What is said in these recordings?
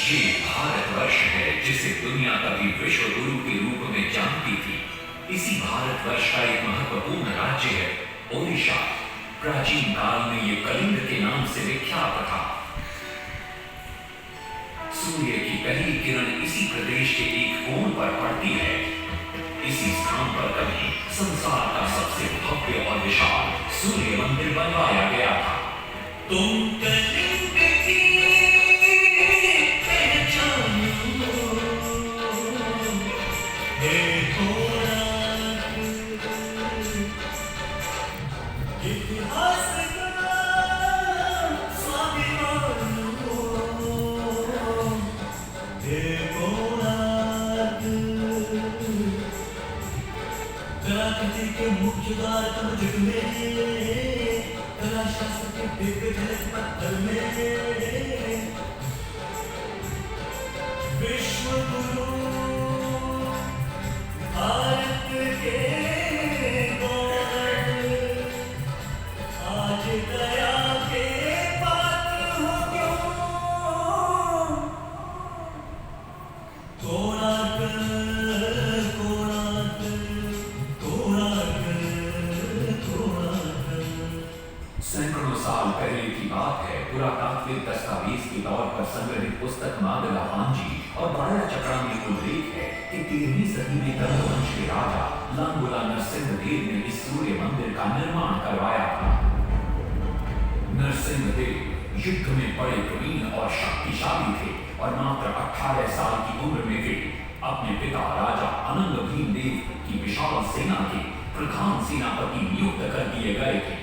ये भारतवर्ष है जिसे दुनिया कभी विश्व गुरु के रूप में जानती थी। इसी भारतवर्ष का एक महत्वपूर्ण राज्य है ओडिशा। प्राचीन काल में ये कलिंग के नाम से विख्यात था। सूर्य की पहली किरण इसी प्रदेश के एक कोण पर पड़ती है। इसी स्थान पर कभी संसार का सबसे भव्य और विशाल सूर्य मंदिर बनवाया गया था। तुम कलिंग की कलाकृति के मुख्य द्वार कमजट में, कला शास्त्र के दिव्य झलक पत्थर में, विश्व गुरु भारत के गौर आज दया के पात्र हो क्यों। कोणार्क सैकड़ों साल पहले की बात है। पुरातात्विक दस्तावेज के तौर पर संग्रहित पुस्तक मादला पांजी और बाया चक्रा में उल्लेख है कि 13वीं सदी में कलिंग वंश के राजा लांगुला नरसिंहदेव ने इस सूर्य मंदिर का निर्माण करवाया था। नरसिंहदेव युद्ध में बड़े प्रवीण और शक्तिशाली थे और मात्र 18 साल की उम्र में वे अपने पिता राजा अनंग भीमदेव की विशाल सेना के प्रधान सेनापति नियुक्त कर दिए गए थे।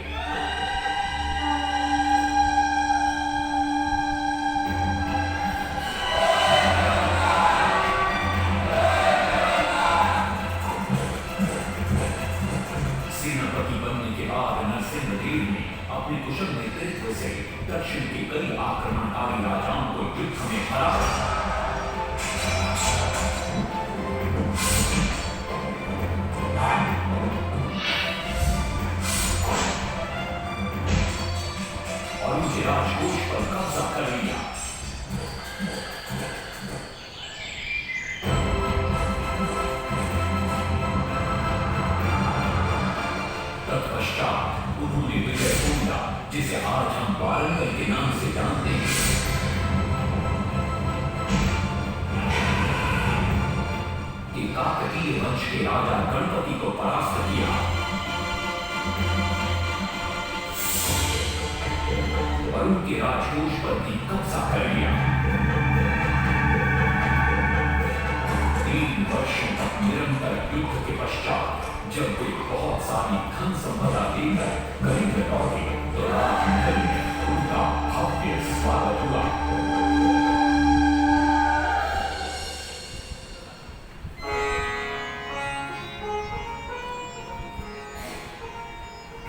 सेनापति बनने के बाद नरसिंहदेव ने अपने कुशल नेतृत्व से दक्षिण के कई आक्रमणकारी राजाओं को युद्ध में हराया। और उनके राजकोष पर कब्जा कर लिया। तत्पश्चात उन्होंने विजय कुंडा, जिसे आज हम वारंगल के नाम से जानते हैं, कि काकतीय वंश के राजा गणपति को परास्त किया और उनके राजकोष पर भी कब्जा कर लिया। 3 वर्षों तक निरंतर युद्ध के पश्चात जब वे बहुत सारी धन संपदा लेकर कलिंग लौटे तो राजमहल में उनका भव्य स्वागत हुआ।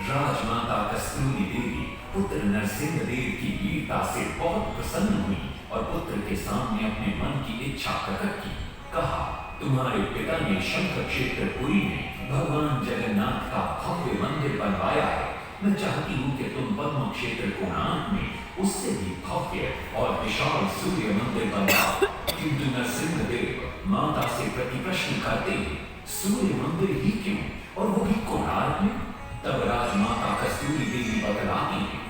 राजमाता कस्तूरी देवी पुत्र नरसिंहदेव की वीरता से बहुत प्रसन्न हुई और पुत्र के सामने अपने मन की इच्छा प्रकट की। कहा, तुम्हारे पिता ने शंख क्षेत्र पुरी में भगवान जगन्नाथ का भव्य मंदिर बनवाया है। मैं चाहती हूँ कि तुम पद्म क्षेत्र कोणार्क में उससे भी भव्य और विशाल सूर्य मंदिर बनवाओ। किंतु नरसिंहदेव माता से प्रतिप्रश्न करते हैं, सूर्य मंदिर ही क्यों, और वो भी कोणार्क में? तब राजमाता कस्तूरी देवी बतलाती है,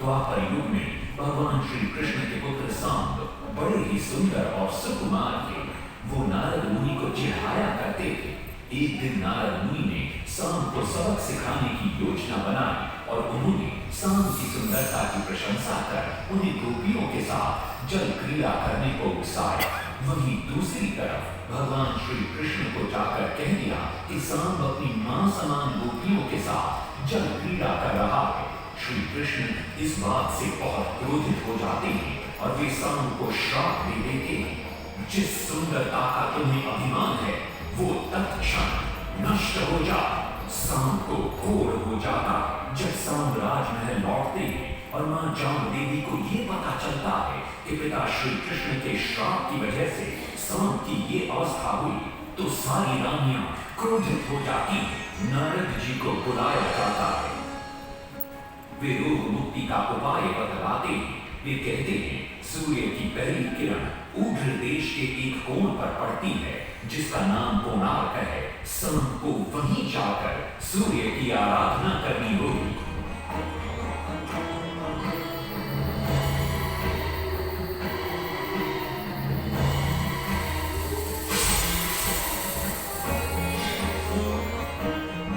द्वापर युग में भगवान श्री कृष्ण के पुत्र सांब बड़े ही सुंदर और सुकुमार थे। वो नारद मुनि को चिढ़ाया करते थे। एक दिन नारद मुनि ने सांब को सबक सिखाने की योजना बनाई और उन्होंने सांब की सुंदरता की प्रशंसा कर उन्हें गोपियों के साथ जल क्रीड़ा करने को उकसाया। वहीं दूसरी तरफ भगवान श्री कृष्ण को जाकर कह दिया कि सांब अपनी मां समान गोपियों के साथ जल क्रीड़ा कर रहा है। श्री कृष्ण इस बात से बहुत क्रोधित हो जाते हैं और वे सांब को श्राप दे देते हैं, जिस सुंदरता का तुम्हें अभिमान है वो तत्क्षण नष्ट हो जा। सांब को घोर हो जाता। जब सांब राजमहल लौटते हैं और मां जामदेवी को ये पता चलता है कि पिता श्री कृष्ण के श्राप की वजह से सांप की ये अवस्था हुई, तो सारी रानियां क्रोधित हो जाती हैं। नारद जी को बुलाया जाता है। वे रोग मुक्ति का उपाय बतलाते हैं। वे कहते हैं सूर्य की पहली किरण ऊर्ध्व देश के एक कोण पर पड़ती है जिसका नाम कोणार्क है। शाम को वहीं जाकर सूर्य की आराधना करनी होगी।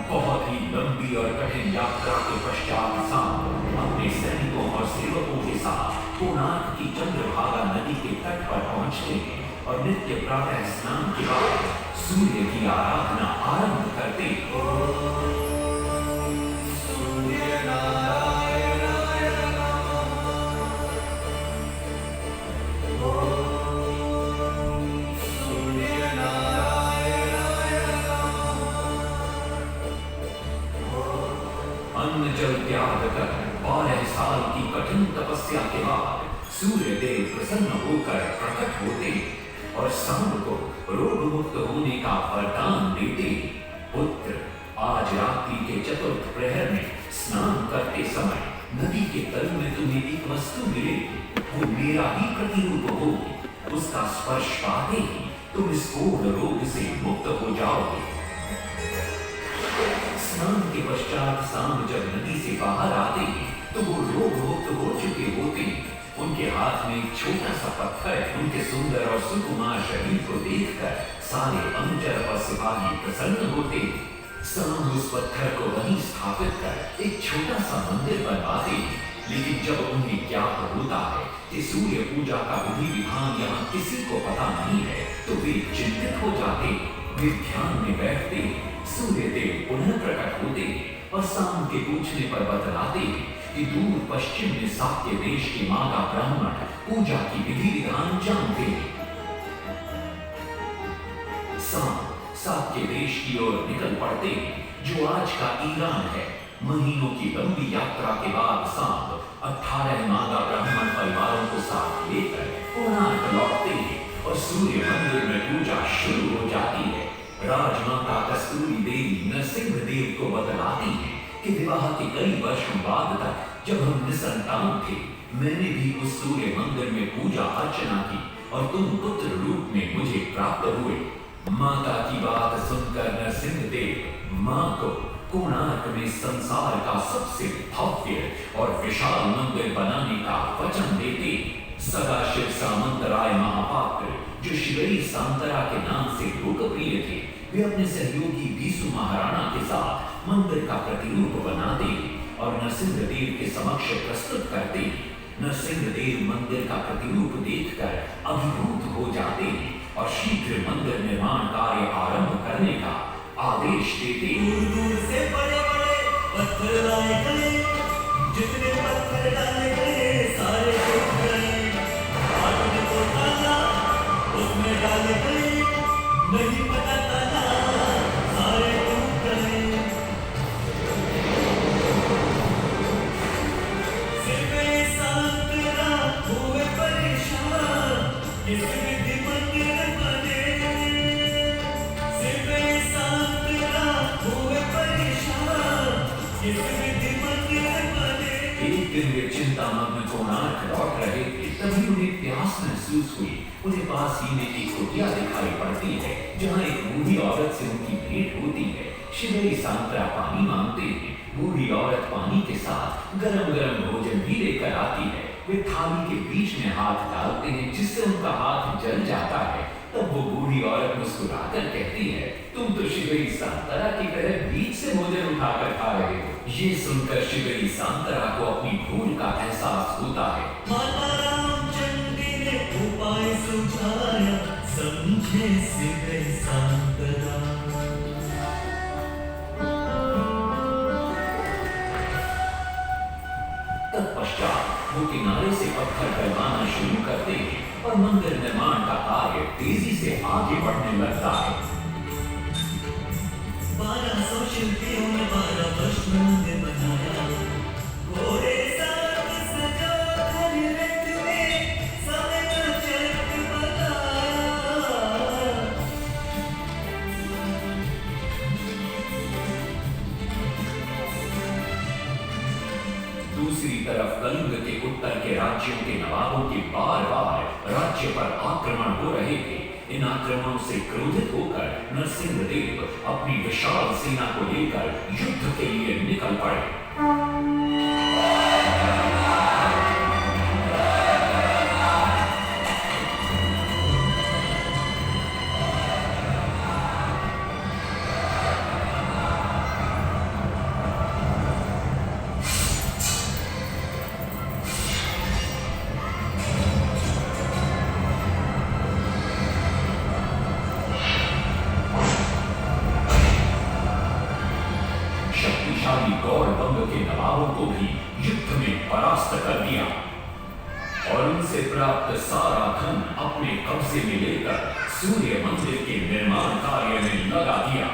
बहुत ही लंबी और कठिन यात्रा के पश्चात सांप अपने सैनिकों और सेवकों के साथ कोणार्क की चंद्रभागा नदी के तट पर पहुंचते हैं और नित्य प्रातः स्नान के बाद सूर्य की आराधना आरंभ करते हैं। अन्न जल त्याग कर 12 साल की कठिन तपस्या के बाद सूर्य देव प्रसन्न होकर प्रकट होते और सांब को रोग मुक्त होने का वरदान देते। पुत्र, आज रात्रि के चतुर्थ प्रहर में स्नान करते समय नदी के तल में तुम्हें एक वस्तु मिलेगी। वो मेरा ही प्रतिरूप होगी। उसका स्पर्श पाते ही तुम इस कोढ़ रोग से मुक्त हो जाओगे। स्नान के पश्चात सांब जब नदी से बाहर आते हैं तो वो रोग मुक्त हो चुके होते हैं। उनके हाथ में एक छोटा सा पत्थर है। उनके सुंदर और सुकुमार शरीर को देखकर सारे अनुचर और सिपाही प्रसन्न होते हैं। सांब उस पत्थर को वहीं स्थापित कर एक छोटा सा मंदिर बनवाते हैं। लेकिन जब उन्हें ज्ञात होता है कि सूर्य पूजा का विधि विधान यहाँ किसी को पता नहीं है तो वे चिंतित हो जाते हैं। वे ध्यान में बैठते हैं। सूर्य देव पुनः प्रकट होते हैं और सांब के पूछने पर बतलाते हैं कि दूर पश्चिम में सात्य देश के माता ब्राह्मण पूजा की विधि विधान जानते हैं। सांब सात्य देश की ओर निकल पड़ते हैं जो आज का ईरान है। महीनों की लंबी यात्रा के बाद सांब 18 मादा ब्राह्मण परिवारों को साथ लेकर कोणार्क लौटते हैं और सूर्य मंदिर में पूजा शुरू हो जाती है। राजमाता कस्तूरी देवी नरसिंह देव को बतलाती हैं कि विवाह के कई वर्षों बाद तक जब हम निसंतान थे, मैंने भी उस सूर्य मंदिर में पूजा अर्चना की और तुम पुत्र रूप में मुझे प्राप्त हुए। माता की बात सुनकर नरसिंह देव मां को कोणार्क में संसार का सबसे भव्य और विशाल मंदिर बनाने का वचन देते। सदाशिव सामंतराय महापात्र जो शिवई सांतरा के नाम से लोकप्रिय थे, वे अपने सहयोगी बीसु महाराणा के साथ मंदिर का प्रतिरूप बनाते और नरसिंह देव के समक्ष प्रस्तुत करते। नरसिंह देव मंदिर का प्रतिरूप देखकर अभिभूत हो जाते और शीघ्र मंदिर निर्माण कार्य आरंभ करने का आदेश देते। दूर दूर से बड़े बड़े पत्थर लाए गए, जितने पत्थर डाले गए सारे टूट गए। आदमी को डाला उसमें डाले गए, नहीं पता डाला सारे टूट गए। सिर्फ सांतरा हुए परेशान, किस विधि मंदिर बने। सिर्फ सांतरा हुए परेशान, किस विधि मंदिर बने। एक दिन वे चिंतामग्न कोणार्क लौट रहे थे, तभी उन्हें प्यास महसूस हुई। उन्हें पास ही में एक कुटिया दिखाई पड़ती है जहाँ एक बूढ़ी औरत से उनकी भेंट होती है। शिवई सांतरा पानी मांगते हैं। बूढ़ी औरत पानी के साथ गरम गरम भोजन भी लेकर आती है। वे थाली के बीच में हाथ डालते हैं जिससे उनका हाथ जल जाता है। तब वो बूढ़ी औरत मुस्कुराकर कहती है, तुम तो शिवई सांतरा की तरह बीच से भोजन उठाकर खा रहे हो। ये सुनकर शिवई सांतरा को अपनी भूल का एहसास होता है। माता रामचंद्र ने उपाय सुझाया, समझे शिवई सांतरा। तत्पश्चात वो किनारे से पत्थर डलवाना शुरू करते हैं और मंदिर निर्माण का कार्य तेजी से आगे बढ़ने लगता है। 1200 शिल्पियों ने 12 वर्ष में मंदिर बनाया। घोड़े साथ राज्यों के नवाबों के बार बार राज्य पर आक्रमण हो रहे थे। इन आक्रमणों से क्रोधित होकर नरसिंहदेव अपनी विशाल सेना को लेकर युद्ध के लिए निकल पड़े। शक्तिशाली गौड़बंग के नवाबों को भी युद्ध में परास्त कर दिया और उनसे प्राप्त सारा धन अपने कब्जे में लेकर सूर्य मंदिर के निर्माण कार्य में लगा दिया।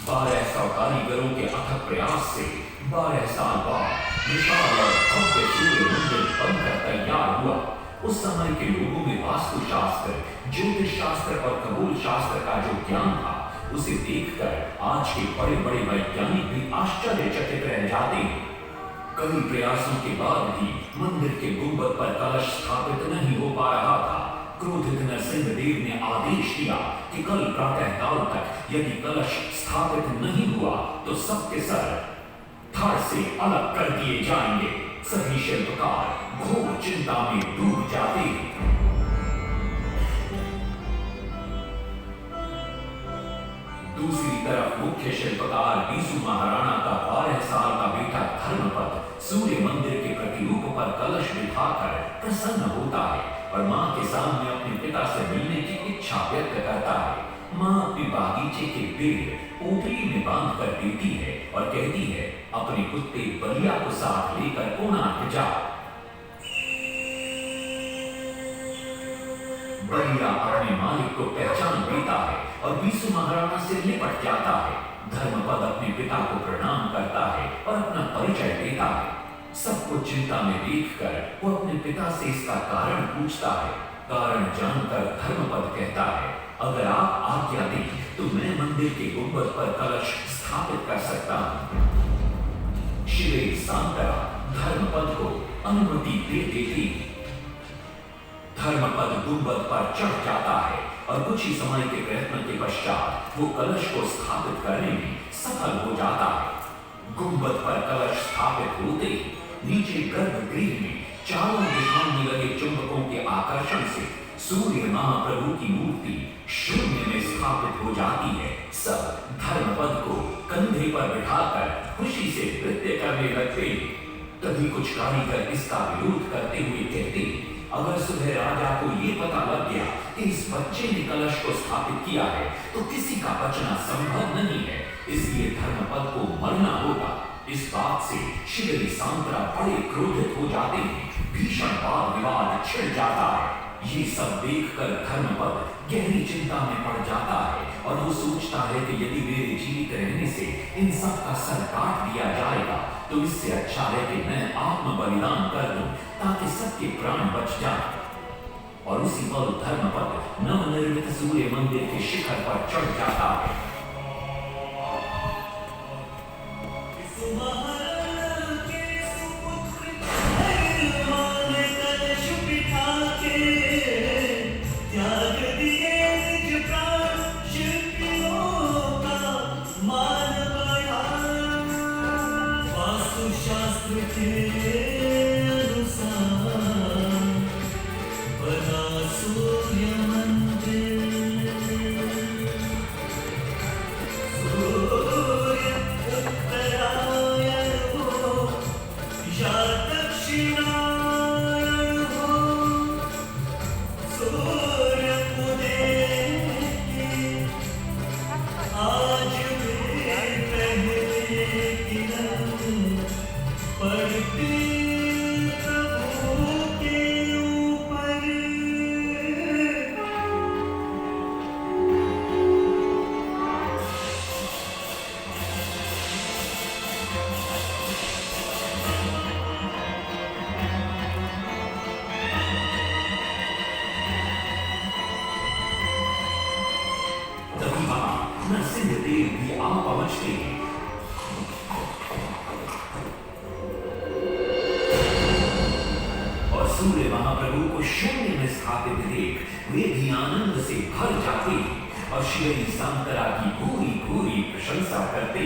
1200 कारीगरों के अथक प्रयास से 12 साल बाद विशाल और भव्य सूर्य मंदिर बनकर तैयार हुआ। उस समय के लोगों में वास्तुशास्त्र, ज्योतिष शास्त्र और खगोल शास्त्र का जो ज्ञान था, उसे देखकर आज के बड़े बड़े वैज्ञानिक भी आश्चर्यचकित रह जाते हैं। कई प्रयासों के बाद भी मंदिर के गुंबद पर कलश स्थापित नहीं हो पा रहा था। क्रोधित नरसिंहदेव ने आदेश दिया कि कल प्रातः काल तक यदि कलश स्थापित नहीं हुआ तो सबके सर धड़ से अलग कर दिए जाएंगे। सभी शिल्पकार घोर चिंता में डूब जाते हैं। दूसरी तरफ मुख्य शिल्पकार बीसू महाराणा का 12 साल का बेटा धर्मपद सूर्य मंदिर के प्रतिरूप पर कलश बिठाकर प्रसन्न होता है और मां के सामने अपने पिता से मिलने की इच्छा व्यक्त करता है। मां अपने बागीचे के पेड़ पोटली में बांध कर देती है और कहती है, अपने कुत्ते बलिया को साथ लेकर कोणार्क जाओ। बलिया अपने मालिक को पहचान देता है और बीसू महाराणा से निपट जाता है। धर्मपद अपने पिता को प्रणाम करता है और अपना परिचय देता है। सबको चिंता में देखकर वो अपने पिता से इसका कारण पूछता है। कारण जानकर धर्मपद कहता है, अगर आप आज्ञा दें तो मैं मंदिर के गुंबद पर कलश स्थापित कर सकता हूं। शिवे सांतरा धर्मपद को अनुमति दे देती। धर्मपद गुंबद पर चढ़ जाता है और कुछ ही समय के प्रयत्न के पश्चात वो कलश को स्थापित करने में सफल हो जाता है। गुंबद पर कलश स्थापित होते ही नीचे गर्भगृह में चारों दिशाओं में लगे चुंबकों के आकर्षण से सूर्य महाप्रभु की मूर्ति शून्य में स्थापित हो जाती है। सब धर्मपद को कंधे पर बिठाकर खुशी से नृत्य करने लगते हैं। तभी कुछ कारीगर इसका विरोध करते हुए कहते हैं, अगर सुबह राजा को ये पता लग गया कि इस बच्चे ने कलश को स्थापित किया है तो किसी का बचना संभव नहीं है, इसलिए धर्मपद को मरना होगा। इस बात से शिवरी सांतरा बड़े क्रोधित हो जाते हैं। भीषण वाद विवाद छिड़ जाता है। ये सब देखकर धर्मपद गहरी चिंता में पड़ जाता है और वो सोचता है कि यदि मेरे जीवित रहने से इन सब का सर काट दिया जाएगा तो इससे अच्छा है कि मैं आत्म बलिदान कर दूं ताकि सबके प्राण बच जाएं। और उसी पल धर्मपद नवनिर्मित सूर्य मंदिर के शिखर पर चढ़ जाता है। नरसिंहदेव भी आ पहुंचते हैं। और सूर्य महाप्रभु को शून्य में स्थापित देख वे भी आनंद से भर जाते और श्री सांतरा की पूरी पूरी प्रशंसा करते।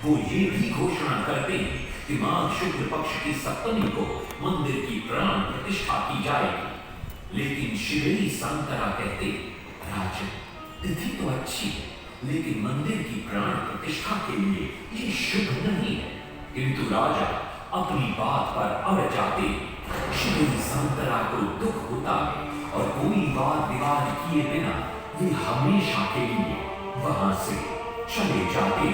वो ये भी घोषणा करते कि माघ शुक्ल पक्ष की सप्तमी को मंदिर की प्राण प्रतिष्ठा की जाएगी। लेकिन श्री सांतरा कहते, राजन, तिथि तो अच्छी है, लेकिन मंदिर की प्राण प्रतिष्ठा के लिए ये शुभ नहीं है। किंतु राजा अपनी बात पर अड़ जाते। श्री सांतरा को दुख होता है और कोई वाद विवाद किए बिना वे हमेशा के लिए वहां से चले जाते।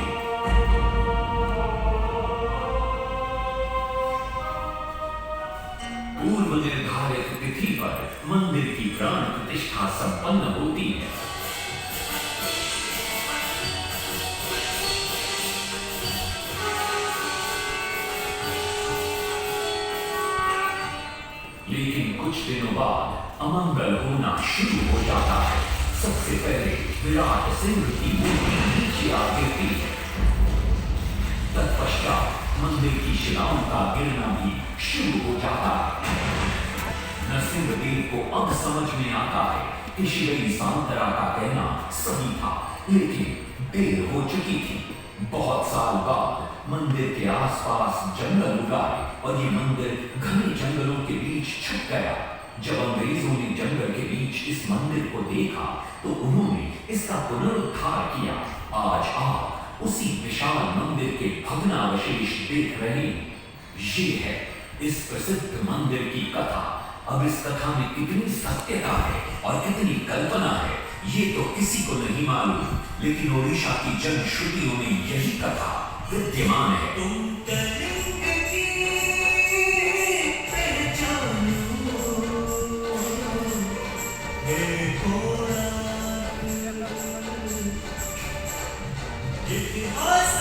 पूर्व निर्धारित तिथि पर मंदिर की प्राण प्रतिष्ठा संपन्न होती है। लेकिन कुछ दिनों बाद अमंगल होना शुरू हो जाता है। सबसे पहले विराट सिंह की मूर्ति नीचे आ गिरती है। तत्पश्चात मंदिर की शिलाओं का गिरना भी शुरू हो जाता है। नरसिंहदेव को अब समझ में आता है कि श्री सांतरा का कहना सही था, लेकिन देर हो चुकी थी। बहुत साल बाद मंदिर के आसपास जंगल उगाए और ये मंदिर घने जंगलों के बीच छुप गया। जब अंग्रेजों ने जंगल के बीच इस मंदिर को देखा तो उन्होंने इसका पुनरुद्धार किया। आज आप उसी विशाल मंदिर के भग्नावशेष देख रहे हैं। ये है इस प्रसिद्ध मंदिर की कथा। अब इस कथा में कितनी सत्यता है और कितनी कल्पना है ये तो किसी को नहीं मालूम, लेकिन ओडिशा की जनश्रुतियों में यही कथा विद्यमान है। तुम कलिंग की पहचानो, देखो ना इतिहास